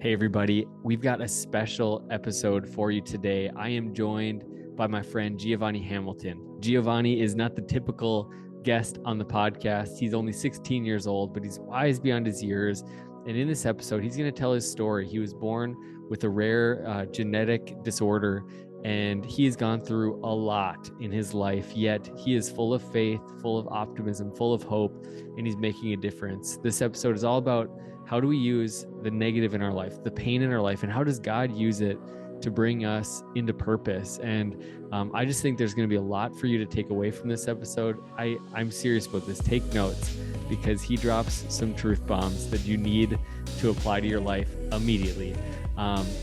Hey, everybody. We've got a special episode for you today. I am joined by my friend Giovanni Hamilton. Giovanni is not the typical guest on the podcast. He's only 16 years old, but he's wise beyond his years. And in this episode, he's going to tell his story. He was born with a rare genetic disorder, and he has gone through a lot in his life, yet he is full of faith, full of optimism, full of hope, and he's making a difference. This episode is all about how do we use the negative in our life, the pain in our life, and how does God use it to bring us into purpose? And I just think there's going to be a lot for you to take away from this episode. I'm serious about this. Take notes, because he drops some truth bombs that you need to apply to your life immediately.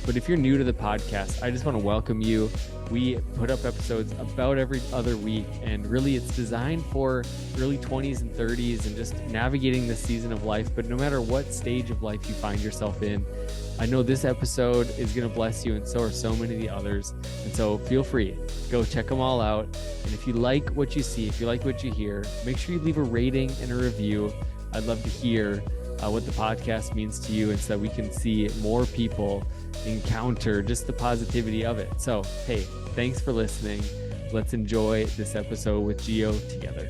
But if you're new to the podcast, I just want to welcome you. We put up episodes about every other week, and really it's designed for early 20s and 30s and just navigating this season of life. But no matter what stage of life you find yourself in, I know this episode is going to bless you, and so are so many of the others. And so feel free, go check them all out. And if you like what you see, if you like what you hear, make sure you leave a rating and a review. I'd love to hear what the podcast means to you, and so that we can see more people encounter just the positivity of it. So, hey, thanks for listening. Let's enjoy this episode with Gio together.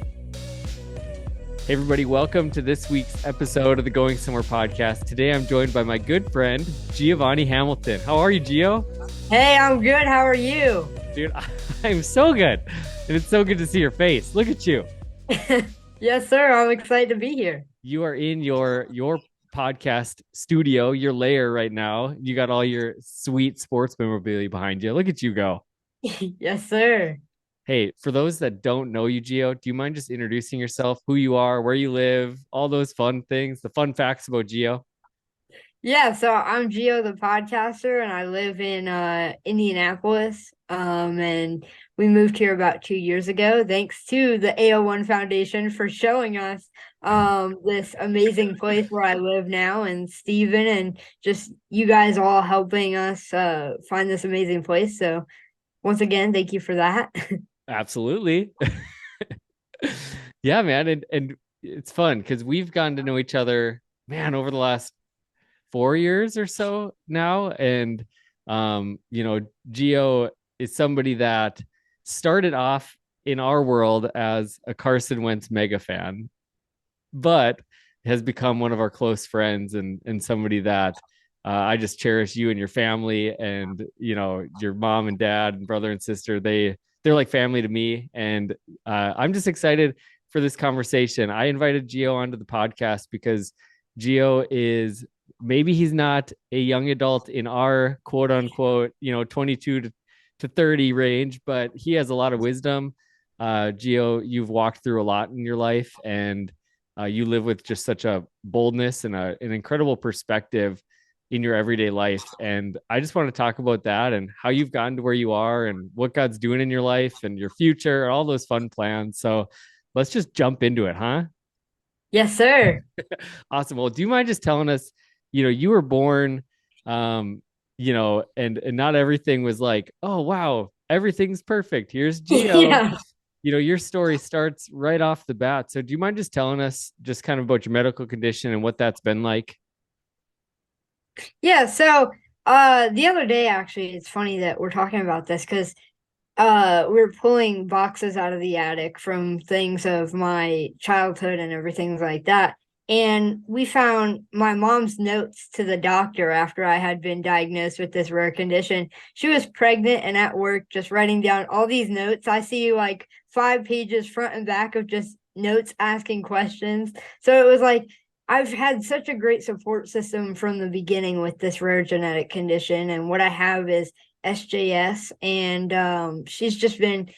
Hey, everybody, welcome to this week's episode of the Going Somewhere podcast. Today, I'm joined by my good friend, Giovanni Hamilton. How are you, Gio? Hey, I'm good. How are you? Dude, I'm so good. And it's so good to see your face. Look at you. Yes, sir. I'm excited to be here. You are in your podcast studio, your lair right now. You got all your sweet sports memorabilia behind you. Look at you go. Yes, sir. Hey, for those that don't know you, Gio, do you mind just introducing yourself, who you are, where you live, all those fun things, the fun facts about Gio? Yeah, so I'm Gio the Podcaster, and I live in Indianapolis. And we moved here about 2 years ago, thanks to the AO1 Foundation for showing us this amazing place where I live now, and Steven, and just you guys all helping us find this amazing place. So once again, thank you for that. Absolutely. Yeah, man. And it's fun because we've gotten to know each other, man, over the last 4 years or so now. And, Gio is somebody that started off in our world as a Carson Wentz mega fan, but has become one of our close friends, and somebody that I just cherish. You and your family, and your mom and dad and brother and sister, they're like family to me. And I'm just excited for this conversation. I invited Gio onto the podcast because Gio is, maybe he's not a young adult in our quote unquote 22 to 30 range, but he has a lot of wisdom. Gio, you've walked through a lot in your life, and you live with just such a boldness and an incredible perspective in your everyday life. And I just want to talk about that and how you've gotten to where you are and what God's doing in your life and your future and all those fun plans. So let's just jump into it, huh? Yes, sir. Awesome. Well, do you mind just telling us, you were born, and not everything was like, oh, wow, everything's perfect. Here's Gio. Yeah. Your story starts right off the bat. So do you mind just telling us just kind of about your medical condition and what that's been like? Yeah, so the other day, actually, it's funny that we're talking about this because we were pulling boxes out of the attic from things of my childhood and everything like that. And we found my mom's notes to the doctor after I had been diagnosed with this rare condition. She was pregnant and at work just writing down all these notes. I see like 5 pages front and back of just notes asking questions. So it was like, I've had such a great support system from the beginning with this rare genetic condition. And what I have is SJS, and she's just been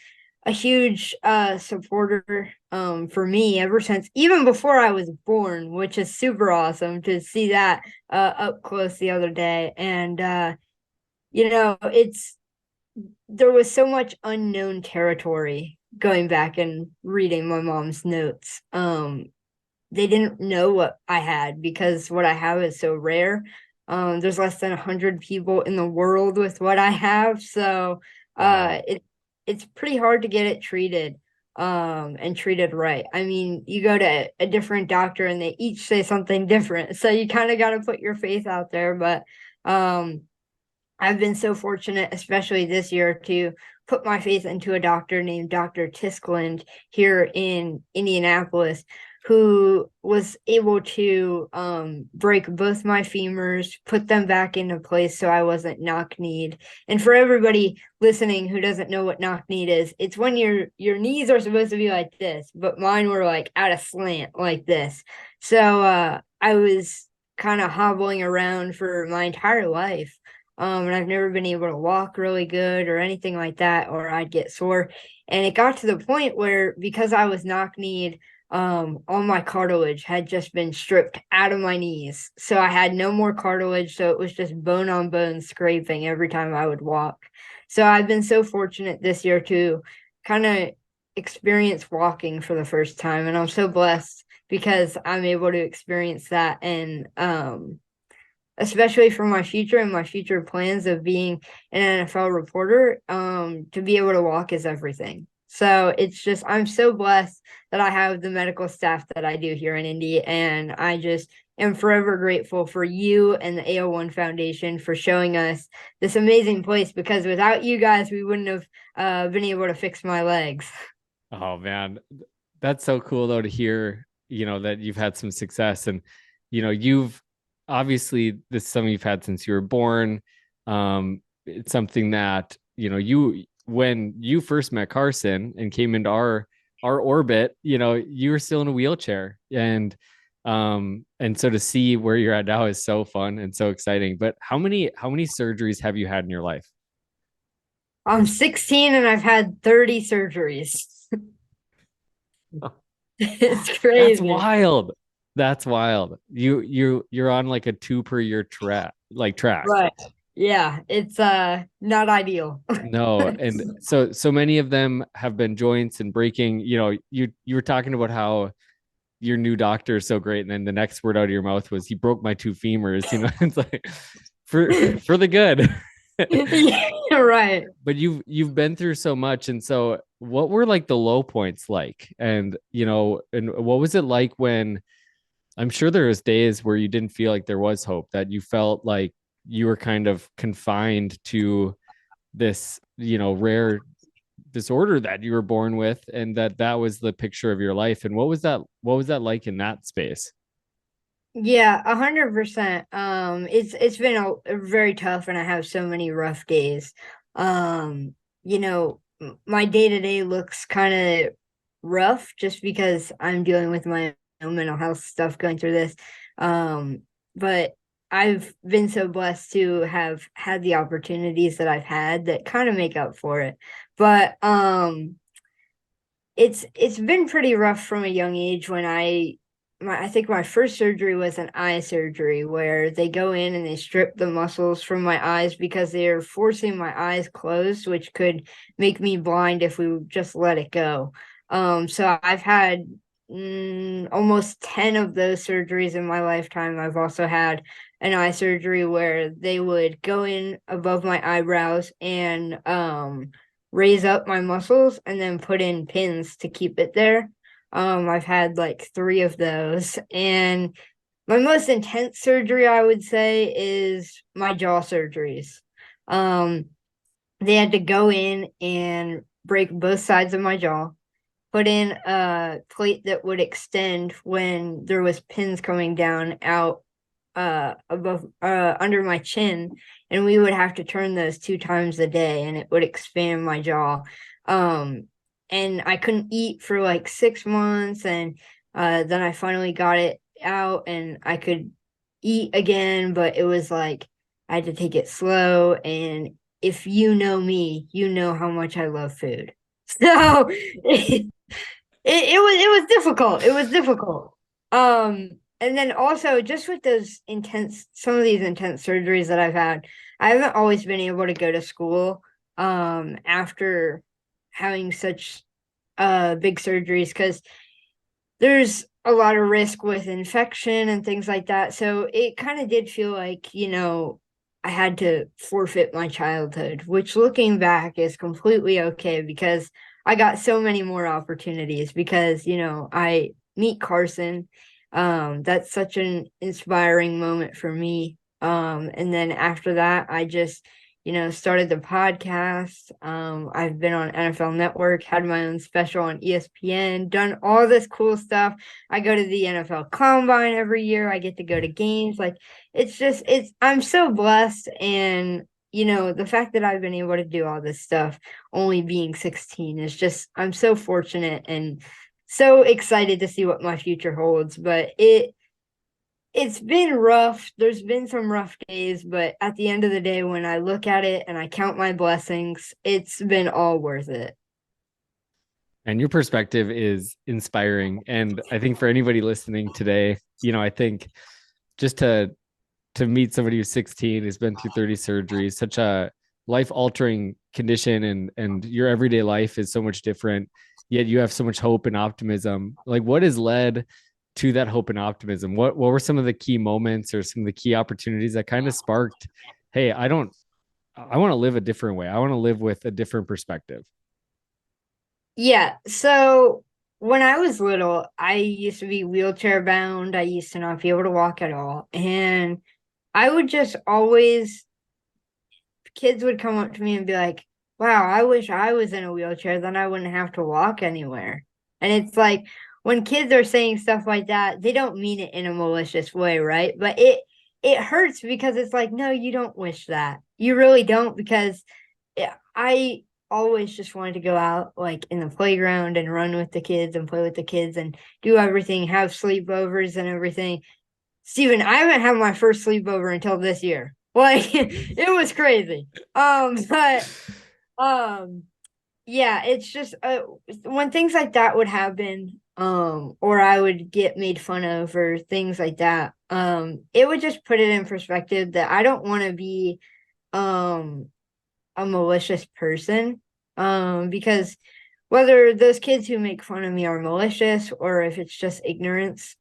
a huge supporter for me ever since, even before I was born, which is super awesome to see that up close the other day. And there was so much unknown territory going back and reading my mom's notes. They didn't know what I had because what I have is so rare. There's less than 100 people in the world with what I have. So Wow. it's pretty hard to get it treated. and treated right. I mean, you go to a different doctor and they each say something different. So you kind of got to put your faith out there. But I've been so fortunate, especially this year, to put my faith into a doctor named Dr. Tiskland here in Indianapolis, who was able to break both my femurs, put them back into place so I wasn't knock-kneed. And for everybody listening who doesn't know what knock-kneed is, it's when your knees are supposed to be like this, but mine were like at a slant like this. So I was kind of hobbling around for my entire life. And I've never been able to walk really good or anything like that, or I'd get sore. And it got to the point where, because I was knock-kneed, all my cartilage had just been stripped out of my knees. So I had no more cartilage. So it was just bone on bone scraping every time I would walk. So I've been so fortunate this year to kind of experience walking for the first time. And I'm so blessed because I'm able to experience that. And, especially for my future and my future plans of being an NFL reporter, to be able to walk is everything. So it's just, I'm so blessed that I have the medical staff that I do here in Indy. And I just am forever grateful for you and the AO1 Foundation for showing us this amazing place, because without you guys, we wouldn't have been able to fix my legs. Oh man, that's so cool though to hear, that you've had some success, and, you've obviously, this is something you've had since you were born. It's something that, when you first met Carson and came into our orbit, you were still in a wheelchair, and so to see where you're at now is so fun and so exciting. But how many surgeries have you had in your life? I'm 16 and I've had 30 surgeries. It's crazy. That's wild. That's wild. You're on like a 2 per year track. Right. Yeah, it's not ideal. No, and so many of them have been joints and breaking. You were talking about how your new doctor is so great, and then the next word out of your mouth was, he broke my 2 femurs. It's like for the good. Yeah, right. But you've been through so much, and so what were like the low points like? And and what was it like when, I'm sure there was days where you didn't feel like there was hope, that you felt like you were kind of confined to this, rare disorder that you were born with, and that was the picture of your life. And what was that like in that space? Yeah, 100%. It's been a very tough, and I have so many rough days. My day-to-day looks kind of rough just because I'm dealing with my own mental health stuff going through this. But I've been so blessed to have had the opportunities that I've had that kind of make up for it. But it's been pretty rough from a young age. When I think my first surgery was an eye surgery, where they go in and they strip the muscles from my eyes because they're forcing my eyes closed, which could make me blind if we just let it go. So I've had almost 10 of those surgeries in my lifetime. I've also had an eye surgery where they would go in above my eyebrows and raise up my muscles and then put in pins to keep it there. I've had like 3 of those. And my most intense surgery, I would say, is my jaw surgeries. They had to go in and break both sides of my jaw, put in a plate that would extend when there was pins coming down out above under my chin, and we would have to turn those 2 times a day, and it would expand my jaw. And I couldn't eat for like 6 months, and then I finally got it out and I could eat again, but it was like I had to take it slow. And if you know me, you know how much I love food. So it was difficult. It was difficult. And then also, just with some of these intense surgeries that I've had, I haven't always been able to go to school after having such big surgeries, because there's a lot of risk with infection and things like that. So it kind of did feel like, I had to forfeit my childhood, which, looking back, is completely okay, because I got so many more opportunities because, I meet Carson. That's such an inspiring moment for me. And then after that, I just, started the podcast. I've been on NFL Network, had my own special on ESPN, done all this cool stuff. I go to the NFL Combine every year. I get to go to games. Like I'm so blessed. And, the fact that I've been able to do all this stuff, only being 16, is just, I'm so fortunate and so excited to see what my future holds. But it's been rough. There's been some rough days, but at the end of the day, when I look at it and I count my blessings, it's been all worth it. And your perspective is inspiring. And I think for anybody listening today, I think just to meet somebody who's 16, who's been through 30 surgeries, such a life altering condition, and your everyday life is so much different, yet you have so much hope and optimism. Like, what has led to that hope and optimism? What were some of the key moments or some of the key opportunities that kind of sparked, hey, I want to live a different way. I want to live with a different perspective. Yeah. So when I was little, I used to be wheelchair bound. I used to not be able to walk at all. And I would just always, kids would come up to me and be like, wow, I wish I was in a wheelchair, then I wouldn't have to walk anywhere. And it's like, when kids are saying stuff like that, they don't mean it in a malicious way, right? But it hurts because it's like, no, you don't wish that. You really don't, because I always just wanted to go out like in the playground and run with the kids and play with the kids and do everything, have sleepovers and everything. Steven, I haven't had my first sleepover until this year. Like it was crazy. But yeah, it's just when things like that would happen, or I would get made fun of or things like that, it would just put it in perspective that I don't want to be um a malicious person. Because whether those kids who make fun of me are malicious or if it's just ignorance,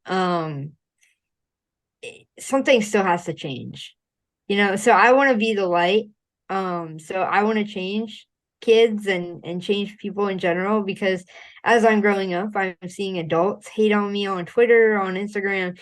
something still has to change. So I want to be the light. So I want to change kids and change people in general, because as I'm growing up, I'm seeing adults hate on me on Twitter, on Instagram,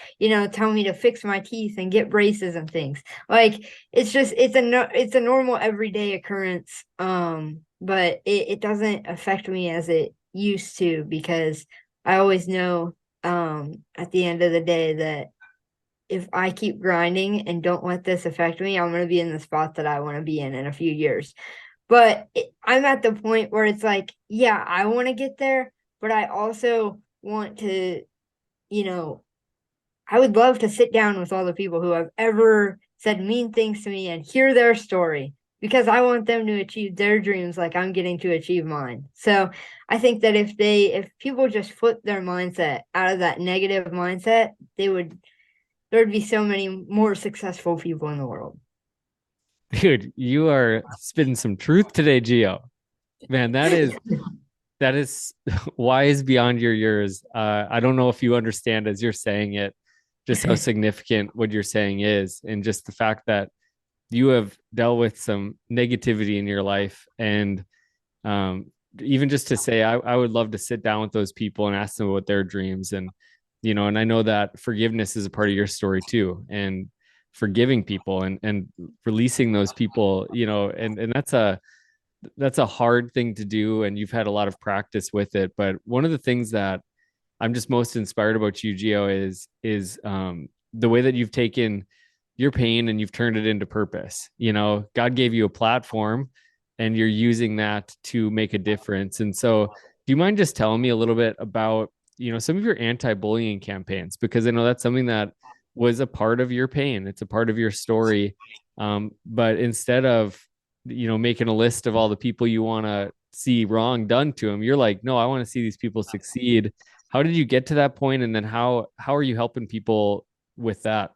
tell me to fix my teeth and get braces and things. Like it's a normal everyday occurrence. But it doesn't affect me as it used to, because I always know at the end of the day that if I keep grinding and don't let this affect me, I'm going to be in the spot that I want to be in a few years. But I'm at the point where it's like, yeah, I want to get there, but I also want to, I would love to sit down with all the people who have ever said mean things to me and hear their story, because I want them to achieve their dreams like I'm getting to achieve mine. So I think that if people just flip their mindset out of that negative mindset, there'd be so many more successful people in the world. Dude, you are spitting some truth today, Gio. Man, that is wise beyond your years. I don't know if you understand as you're saying it, just how significant what you're saying is, and just the fact that you have dealt with some negativity in your life. And even just to say, I would love to sit down with those people and ask them about their dreams. And, and I know that forgiveness is a part of your story too. And forgiving people and releasing those people, and that's a hard thing to do. And you've had a lot of practice with it. But one of the things that I'm just most inspired about you, Gio, is the way that you've taken your pain and you've turned it into purpose. God gave you a platform and you're using that to make a difference. And so do you mind just telling me a little bit about, some of your anti-bullying campaigns? Because I know that's something that was a part of your pain. It's a part of your story. But instead of, making a list of all the people you want to see wrong done to them, you're like, no, I want to see these people succeed. How did you get to that point? And then how are you helping people with that?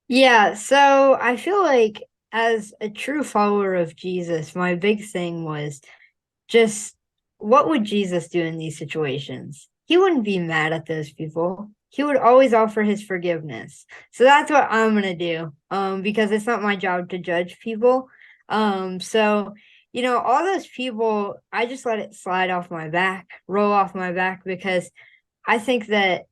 Yeah, so I feel like as a true follower of Jesus, my big thing was just, what would Jesus do in these situations? He wouldn't be mad at those people. He would always offer his forgiveness. So that's what I'm gonna do. Because it's not my job to judge people. So all those people, I just let it slide off my back, roll off my back, because I think that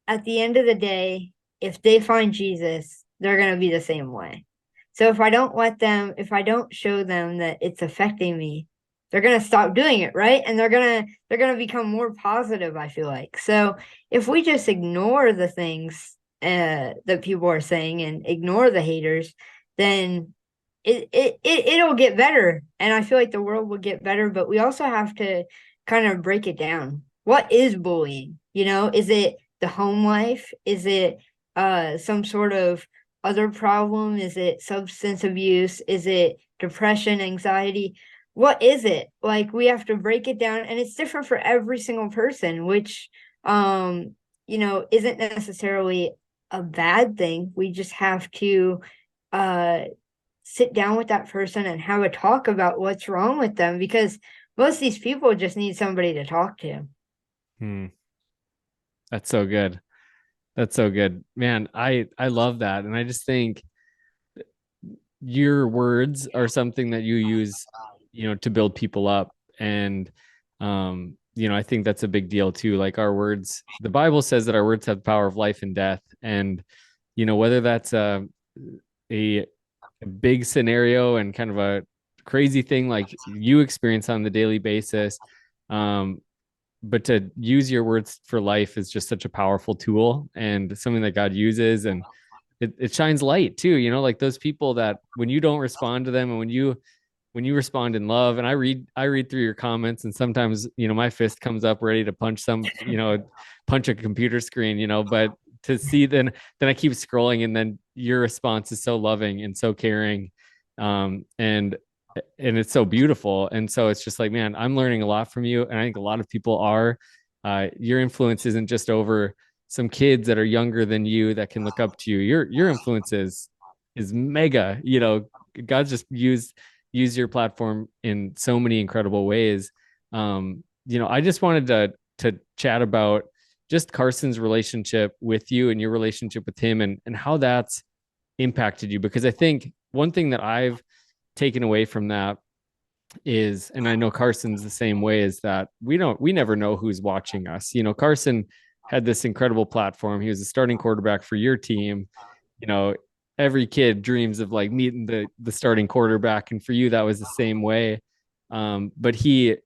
at the end of the day, if they find Jesus, they're going to be the same way. So if I don't show them that it's affecting me, they're going to stop doing it, right? And they're going to become more positive, I feel like. So if we just ignore the things that people are saying and ignore the haters, then it'll get better. And I feel like the world will get better, but we also have to kind of break it down. What is bullying? Is it the home life? Is it some sort of other problem? Is it substance abuse? Is it depression, anxiety? What is it? Like, we have to break it down, and it's different for every single person, which isn't necessarily a bad thing. We just have to uh sit down with that person and have a talk about what's wrong with them, because most of these people just need somebody to talk to. That's so good. That's so good, man. I love that. And I just think your words are something that you use, to build people up. And, I think that's a big deal too. Like, our words, the Bible says that our words have the power of life and death. And, whether that's a big scenario and kind of a crazy thing like you experience on the daily basis, but to use your words for life is just such a powerful tool and something that God uses. And it shines light too, like those people that when you don't respond to them, and when you respond in love, and I read through your comments, and sometimes, my fist comes up ready to punch a computer screen, but to see then I keep scrolling, and then your response is so loving and so caring. And it's so beautiful. And so it's just like, man, I'm learning a lot from you. And I think a lot of people are. Your influence isn't just over some kids that are younger than you that can look up to you. Your influence is mega. God's just use your platform in so many incredible ways. I just wanted to chat about just Carson's relationship with you and your relationship with him, and how that's impacted you. Because I think one thing that I've taken away from that is, and I know Carson's the same way, is that we never know who's watching us. Carson had this incredible platform. He was a starting quarterback for your team. Every kid dreams of like meeting the starting quarterback, and for you that was the same way. But he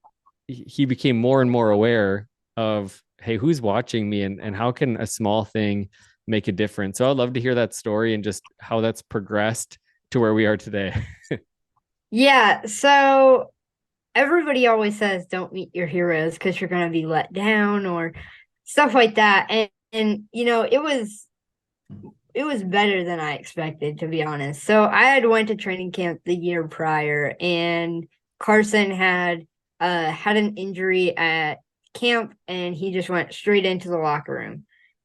became more and more aware of, hey, who's watching me, and how can a small thing make a difference? So I'd love to hear that story and just how that's progressed to where we are today. Yeah, so everybody always says don't meet your heroes because you're going to be let down or stuff like that. And it was better than I expected, to be honest. So I had went to training camp the year prior, and Carson had an injury at camp, and he just went straight into the locker room.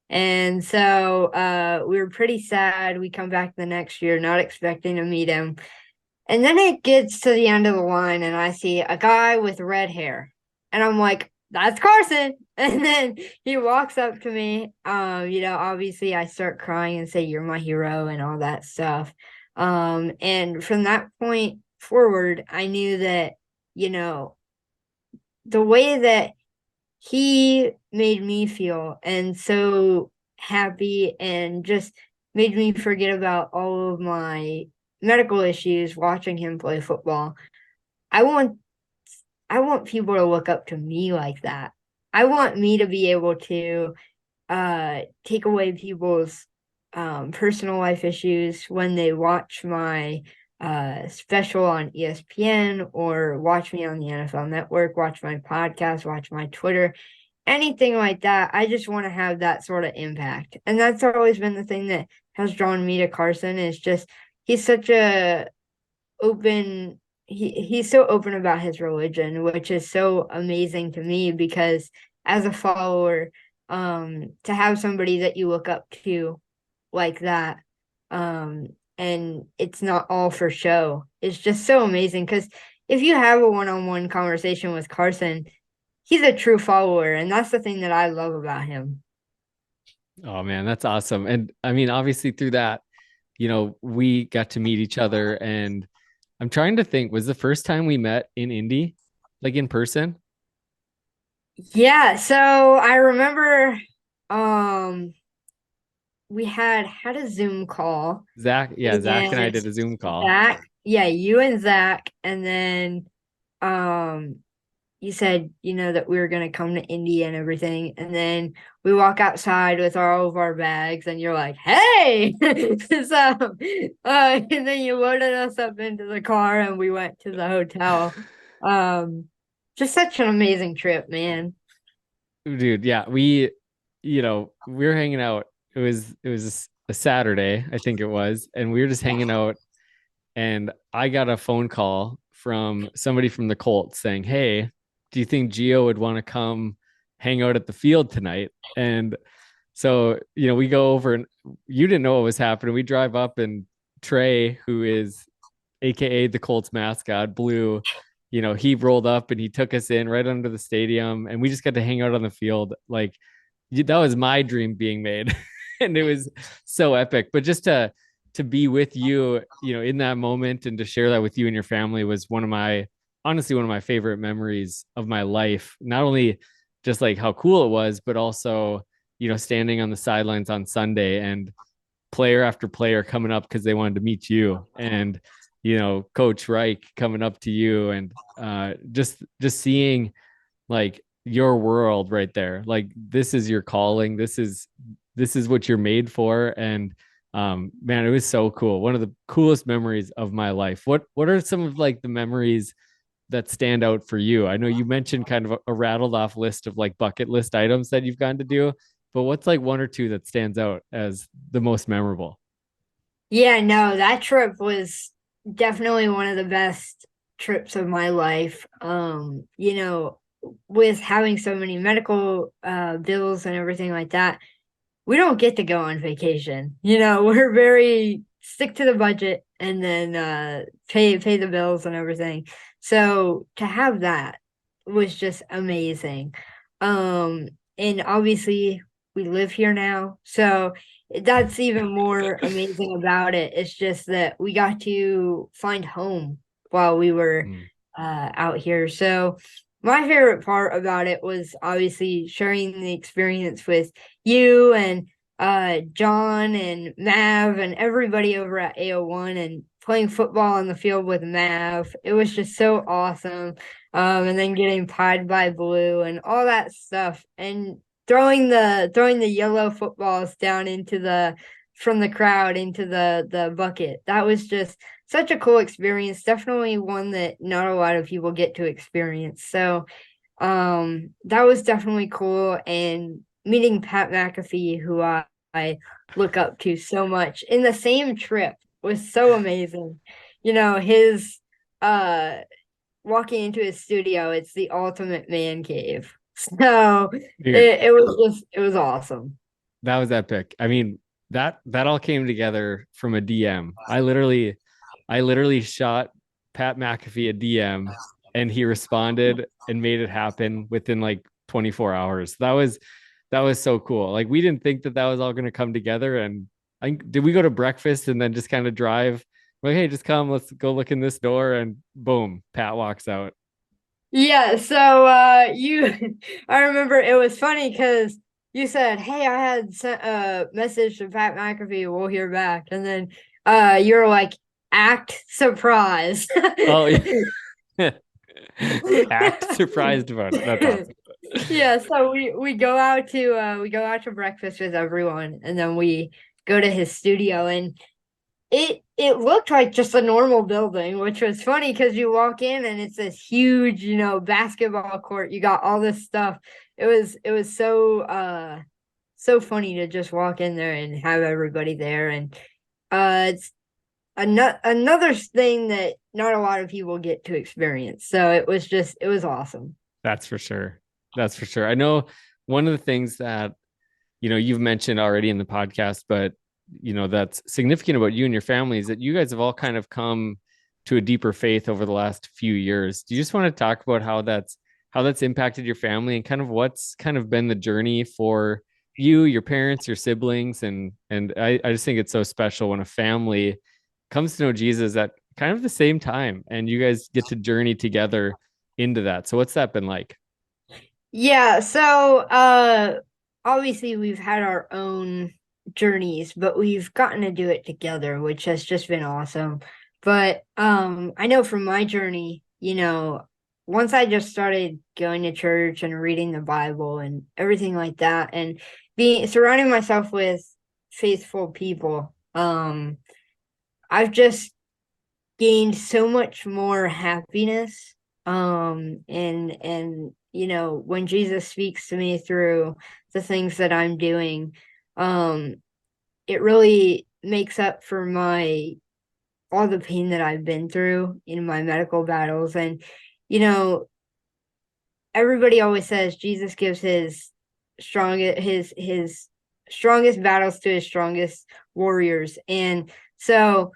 And so we were pretty sad. We come back the next year, not expecting to meet him. And then it gets to the end of the line, and I see a guy with red hair. And I'm like, that's Carson. And then he walks up to me. Obviously I start crying and say, you're my hero and all that stuff. And from that point forward, I knew that, the way that he made me feel and so happy, and just made me forget about all of my medical issues watching him play football. I want people to look up to me like that. I want me to be able to take away people's personal life issues when they watch my special on ESPN, or watch me on the NFL Network, watch my podcast, watch my Twitter, anything like that. I just want to have that sort of impact. And that's always been the thing that has drawn me to Carson, is just he's such a open he's so open about his religion, which is so amazing to me, because as a follower, to have somebody that you look up to like that, and it's not all for show, it's just so amazing. Because if you have a one-on-one conversation with Carson, he's a true follower, and that's the thing that I love about him. Oh man, that's awesome. And I mean, obviously through that, we got to meet each other, and I'm trying to think, was the first time we met in Indy, like in person? Yeah, so I remember um we had a Zoom call Zach, yeah, Zach and I and did a Zoom call. Zach, yeah, you and Zach, and then um you said, that we were gonna come to India and everything, and then we walk outside with all of our bags, and you're like, "Hey!" So, and then you loaded us up into the car, and we went to the hotel. Um, just such an amazing trip, man. Dude, yeah, we were hanging out. It was a Saturday, I think it was, and we were just hanging out, and I got a phone call from somebody from the Colts saying, "Hey, do you think Gio would want to come hang out at the field tonight?" And so, we go over, and you didn't know what was happening. We drive up, and Trey, who is AKA the Colts mascot, Blue, he rolled up and he took us in right under the stadium, and we just got to hang out on the field. Like, that was my dream being made. And it was so epic. But just to be with you, in that moment, and to share that with you and your family was honestly one of my favorite memories of my life. Not only just like how cool it was, but also, standing on the sidelines on Sunday and player after player coming up because they wanted to meet you, and Coach Reich coming up to you, and just seeing like your world right there. Like, this is your calling. This is what you're made for. And man, it was so cool. One of the coolest memories of my life. What are some of like the memories that stand out for you? I know you mentioned kind of a rattled off list of like bucket list items that you've gotten to do, but what's like one or two that stands out as the most memorable? Yeah, no, that trip was definitely one of the best trips of my life. With having so many medical bills and everything like that, we don't get to go on vacation. We're very stick to the budget and then pay the bills and everything. So to have that was just amazing. And obviously we live here now. So that's even more amazing about it. It's just that we got to find home while we were Mm. out here. So my favorite part about it was obviously sharing the experience with you and John and Mav and everybody over at AO1 and playing football on the field with Mav. It was just so awesome. And then getting pied by Blue and all that stuff and throwing the yellow footballs down into the from the crowd into the bucket. That was just such a cool experience. Definitely one that not a lot of people get to experience. So that was definitely cool. And meeting Pat McAfee, who I look up to so much in the same trip was so amazing. His uh walking into his studio, it's the ultimate man cave. So Dude, it was awesome. that was epic. I mean, that all came together from a DM. I literally shot Pat McAfee a DM, and he responded and made it happen within like 24 hours. That was so cool. Like, we didn't think that was all going to come together. And did we go to breakfast and then just kind of drive? We're like, hey, just come, let's go look in this door, and boom, Pat walks out. Yeah, so I remember it was funny because you said, "Hey, I had sent a message to Pat McAfee. We'll hear back," and then you were like, "Act surprised." Oh yeah. Act surprised about it. That's awesome. Yeah, so we go out to breakfast with everyone, and then we go to his studio, and it looked like just a normal building, which was funny because you walk in and it's this huge, basketball court. You got all this stuff. It was so funny to just walk in there and have everybody there. And it's another thing that not a lot of people get to experience. So it was awesome. That's for sure. That's for sure. I know one of the things that, you've mentioned already in the podcast, but, that's significant about you and your family is that you guys have all kind of come to a deeper faith over the last few years. Do you just want to talk about how that's impacted your family, and kind of what's kind of been the journey for you, your parents, your siblings? And I just think it's so special when a family comes to know Jesus at kind of the same time, and you guys get to journey together into that. So what's that been like? Yeah, so obviously we've had our own journeys, but we've gotten to do it together, which has just been awesome. But I know from my journey, once I just started going to church and reading the Bible and everything like that, and being surrounding myself with faithful people, I've just gained so much more happiness. And when Jesus speaks to me through the things that I'm doing, um, it really makes up for my all the pain that I've been through in my medical battles. And you know, everybody always says Jesus gives his strongest battles to his strongest warriors. And so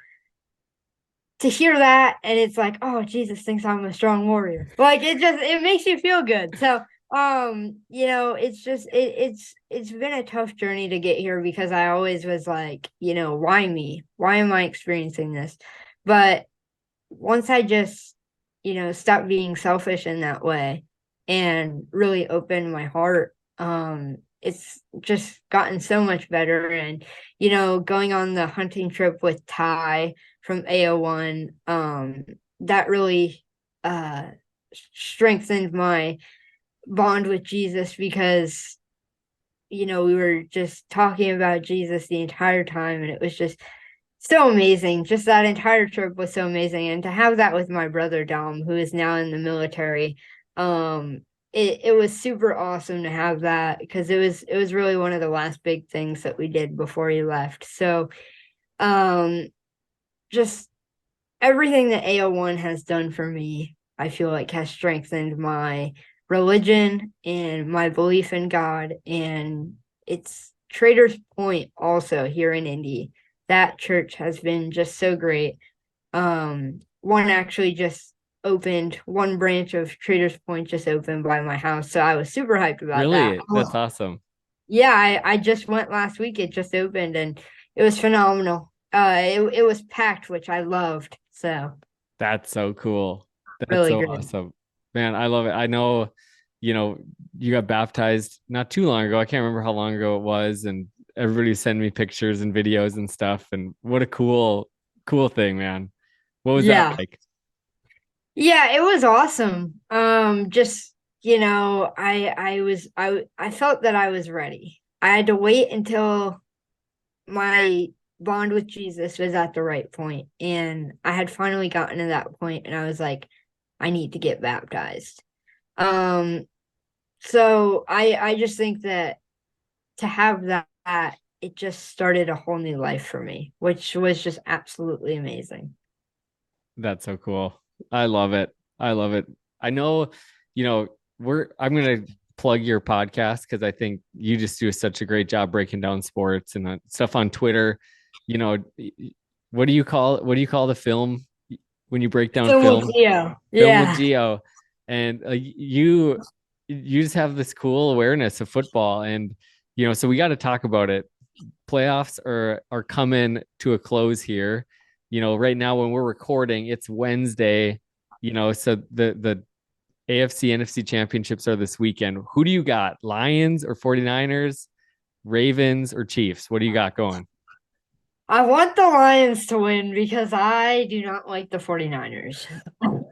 to hear that, and it's like, oh, Jesus thinks I'm a strong warrior. Like it makes you feel good. So it's been a tough journey to get here because I always was like, why me? Why am I experiencing this? But once I just, stopped being selfish in that way and really opened my heart, it's just gotten so much better. And, going on the hunting trip with Ty from AO1, that really strengthened my bond with Jesus because, we were just talking about Jesus the entire time, and it was just so amazing. Just that entire trip was so amazing. And to have that with my brother Dom, who is now in the military, it was super awesome to have that because it was really one of the last big things that we did before he left. So just everything that AO1 has done for me, I feel like has strengthened my religion and my belief in God. And it's Traders Point also here in Indy. That church has been just so great. One actually just opened, one branch of Traders Point just opened by my house. So I was super hyped about that. Really? That's awesome. Yeah, I just went last week. It just opened and it was phenomenal. It was packed, which I loved. So That's so cool. That's really so great. awesome. Man, I love it. I know, you know, you got baptized not too long ago. I can't remember how long ago it was, and everybody sent me pictures and videos and stuff. And what a cool thing, man. What was that Yeah. like? Yeah, it was awesome. Just, I felt that I was ready. I had to wait until my bond with Jesus was at the right point, and I had finally gotten to that point, and I was like, I need to get baptized. Um, so I just think that to have that, it just started a whole new life for me, which was just absolutely amazing. That's so cool. I love it. I love it. I know, I'm gonna plug your podcast because I think you just do such a great job breaking down sports and stuff on Twitter. You know, what do you call the film when you break down So with film? Gio. Film with Yeah. Gio, and you just have this cool awareness of football, and so we got to talk about it. Playoffs are coming to a close here. Right now when we're recording, it's Wednesday. So the AFC NFC championships are this weekend. Who do you got? Lions or 49ers, Ravens or Chiefs? What do you got going? I want the Lions to win because I do not like the 49ers.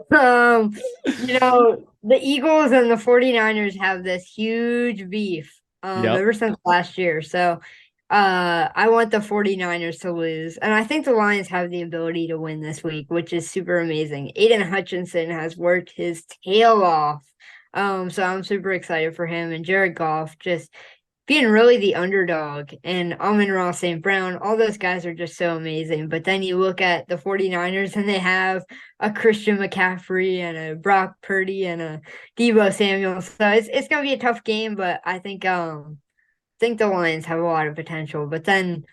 Um, the Eagles and the 49ers have this huge beef Yep. ever since last year. So I want the 49ers to lose. And I think the Lions have the ability to win this week, which is super amazing. Aiden Hutchinson has worked his tail off. So I'm super excited for him and Jared Goff just being really the underdog, and Amon-Ra St. Brown, all those guys are just so amazing. But then you look at the 49ers and they have a Christian McCaffrey and a Brock Purdy and a Deebo Samuel. So it's gonna be a tough game, but I think the Lions have a lot of potential. But then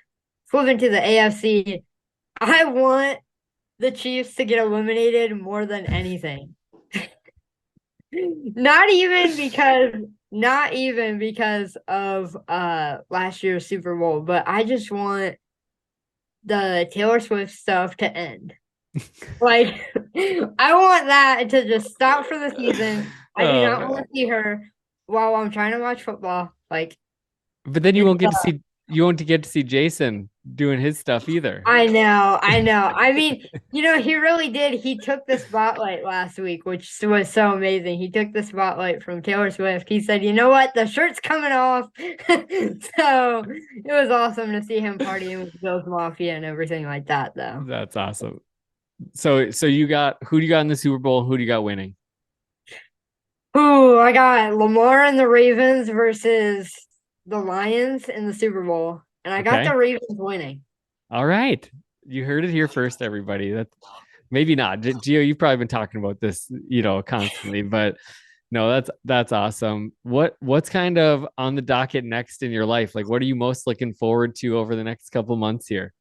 flipping to the AFC, I want the Chiefs to get eliminated more than anything. Not even because of last year's Super Bowl, but I just want the Taylor Swift stuff to end. Like, I want that to just stop for the season. I do Oh not want man. to see her while I'm trying to watch football. Like, But then it's you won't get to see Jason doing his stuff either. I know, I know. I mean, he really did. He took the spotlight last week, which was so amazing. He took the spotlight from Taylor Swift. He said, "You know what? The shirt's coming off." So it was awesome to see him partying with Bills Mafia and everything like that, though. That's awesome. So you got who do you got in the Super Bowl? Who do you got winning? Ooh, I got Lamar and the Ravens versus the Lions in the Super Bowl, and I got Okay. the Ravens winning. All right. You heard it here first, everybody. That maybe not. Gio, you've probably been talking about this, constantly, but no, that's awesome. What's kind of on the docket next in your life? Like what are you most looking forward to over the next couple months here?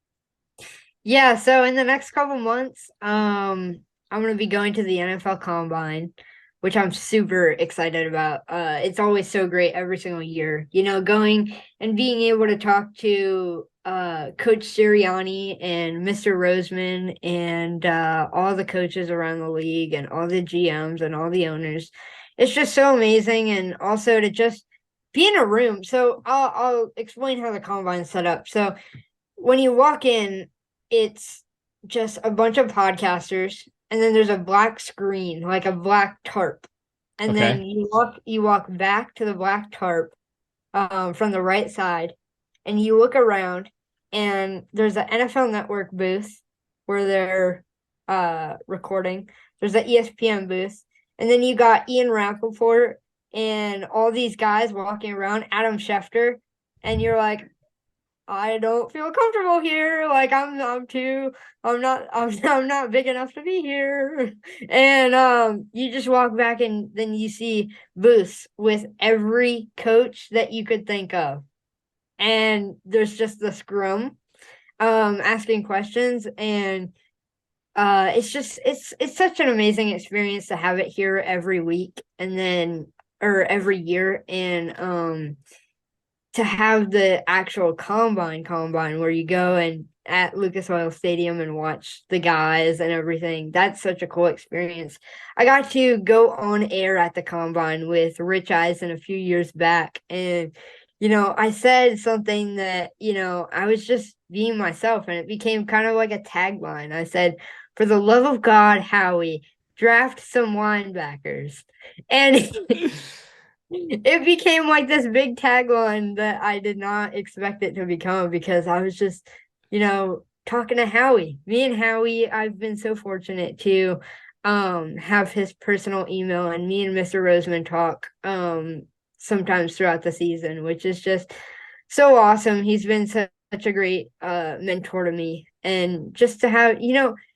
Yeah, so in the next couple months, I'm gonna be going to the NFL Combine, which I'm super excited about. It's always so great every single year, going and being able to talk to Coach Sirianni and Mr. Roseman and all the coaches around the league and all the GMs and all the owners. It's just so amazing, and also to just be in a room. So I'll explain how the combine's set up. So when you walk in, it's just a bunch of podcasters, and then there's a black screen, like a black tarp. And then Okay. you walk back to the black tarp from the right side, and you look around, and there's an NFL Network booth where they're recording. There's an ESPN booth, and then you got Ian Rappaport and all these guys walking around, Adam Schefter, and you're like, I don't feel comfortable here. Like I'm not big enough to be here. And you just walk back, and then you see booths with every coach that you could think of. And there's just the scrum asking questions, and it's such an amazing experience to have it here every week, and then or every year. And to have the actual combine where you go and at Lucas Oil Stadium and watch the guys and everything. That's such a cool experience. I got to go on air at the combine with Rich Eisen a few years back, and I said something that, I was just being myself, and it became kind of like a tagline. I said, "For the love of God, Howie, draft some linebackers." And it became like this big tagline that I did not expect it to become, because I was just, talking to Howie. Me and Howie, I've been so fortunate to have his personal email, and me and Mr. Roseman talk sometimes throughout the season, which is just so awesome. He's been such a great mentor to me. And just to have,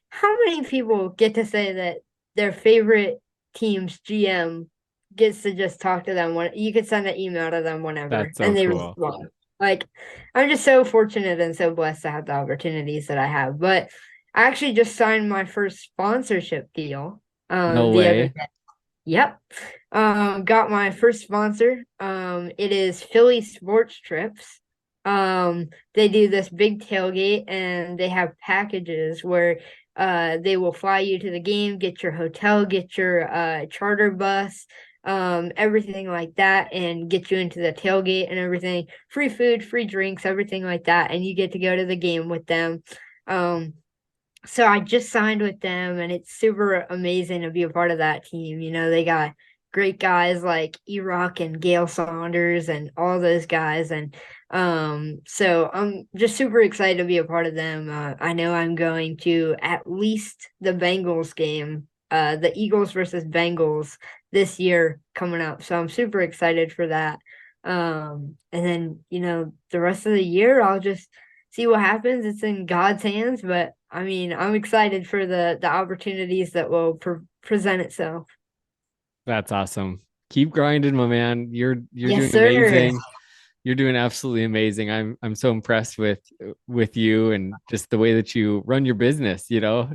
how many people get to say that their favorite team's GM gets to just talk to them when you could send an email to them whenever That's so and they cool. respond. Like, I'm just so fortunate and so blessed to have the opportunities that I have. But I actually just signed my first sponsorship deal No the other way. day. Yep. Got my first sponsor. It is Philly Sports Trips. They do this big tailgate, and they have packages where they will fly you to the game, get your hotel, get your charter bus, everything like that, and get you into the tailgate and everything. Free food, free drinks, everything like that, and you get to go to the game with them. Um, so I just signed with them, and it's super amazing to be a part of that team. They got great guys like E-Rock and Gail Saunders and all those guys. And so I'm just super excited to be a part of them. I know I'm going to at least the Bengals game, the Eagles versus Bengals this year coming up. So I'm super excited for that. And then, the rest of the year, I'll just see what happens. It's in God's hands, but I mean, I'm excited for the opportunities that will present itself. That's awesome. Keep grinding, my man. You're Yes, doing sir. amazing. You're doing absolutely amazing. I'm so impressed with you and just the way that you run your business,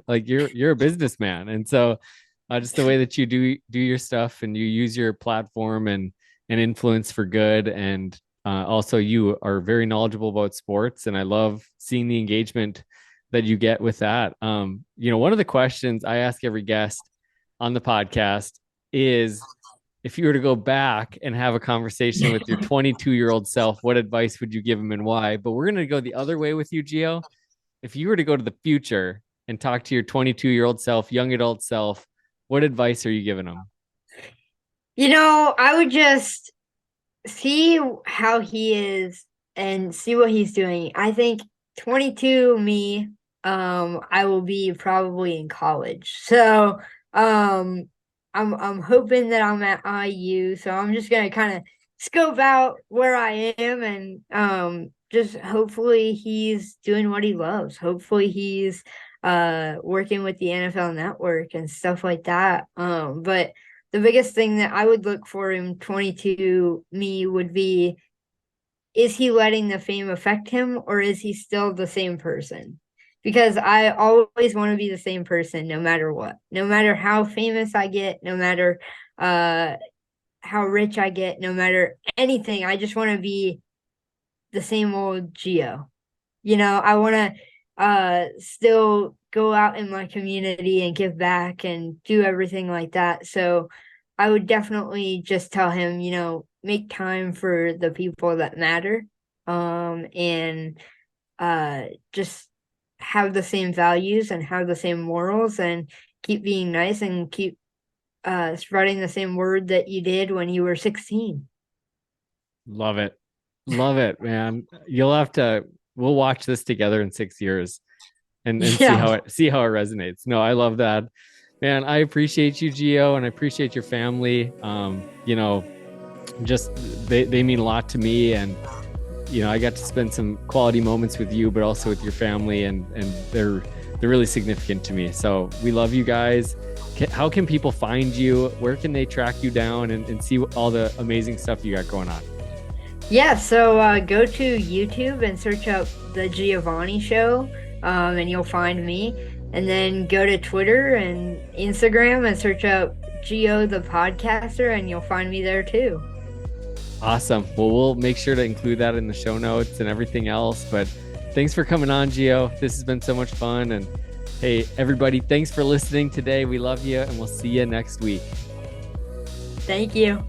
Like you're a businessman. And so just the way that you do your stuff and you use your platform and influence for good. And also you are very knowledgeable about sports, and I love seeing the engagement that you get with that. One of the questions I ask every guest on the podcast is, if you were to go back and have a conversation with your 22-year-old self, what advice would you give him and why? But we're going to go the other way with you, Gio. If you were to go to the future and talk to your 22-year-old self, young adult self, what advice are you giving him? I would just see how he is and see what he's doing. I think 22 me, I will be probably in college. So, I'm hoping that I'm at IU, so I'm just gonna kind of scope out where I am, and just hopefully he's doing what he loves. Hopefully he's working with the NFL Network and stuff like that. But the biggest thing that I would look for in 22 me would be, is he letting the fame affect him, or is he still the same person? Because I always want to be the same person no matter what. No matter how famous I get, no matter how rich I get, no matter anything, I just want to be the same old Gio. I want to still go out in my community and give back and do everything like that. So I would definitely just tell him, make time for the people that matter, and just have the same values and have the same morals, and keep being nice and keep spreading the same word that you did when you were 16. Love it, man. We'll watch this together in 6 years and see how it resonates. No, I love that, man. I appreciate you, Gio, and I appreciate your family. Just they mean a lot to me, and I got to spend some quality moments with you, but also with your family, and they're really significant to me. So we love you guys. How can people find you? Where can they track you down and see all the amazing stuff you got going on? Yeah, so go to YouTube and search up the Giovanni Show, and you'll find me. And then go to Twitter and Instagram and search up Gio the Podcaster, and you'll find me there too. Awesome. Well, we'll make sure to include that in the show notes and everything else. But thanks for coming on, Gio. This has been so much fun. And hey, everybody, thanks for listening today. We love you, and we'll see you next week. Thank you.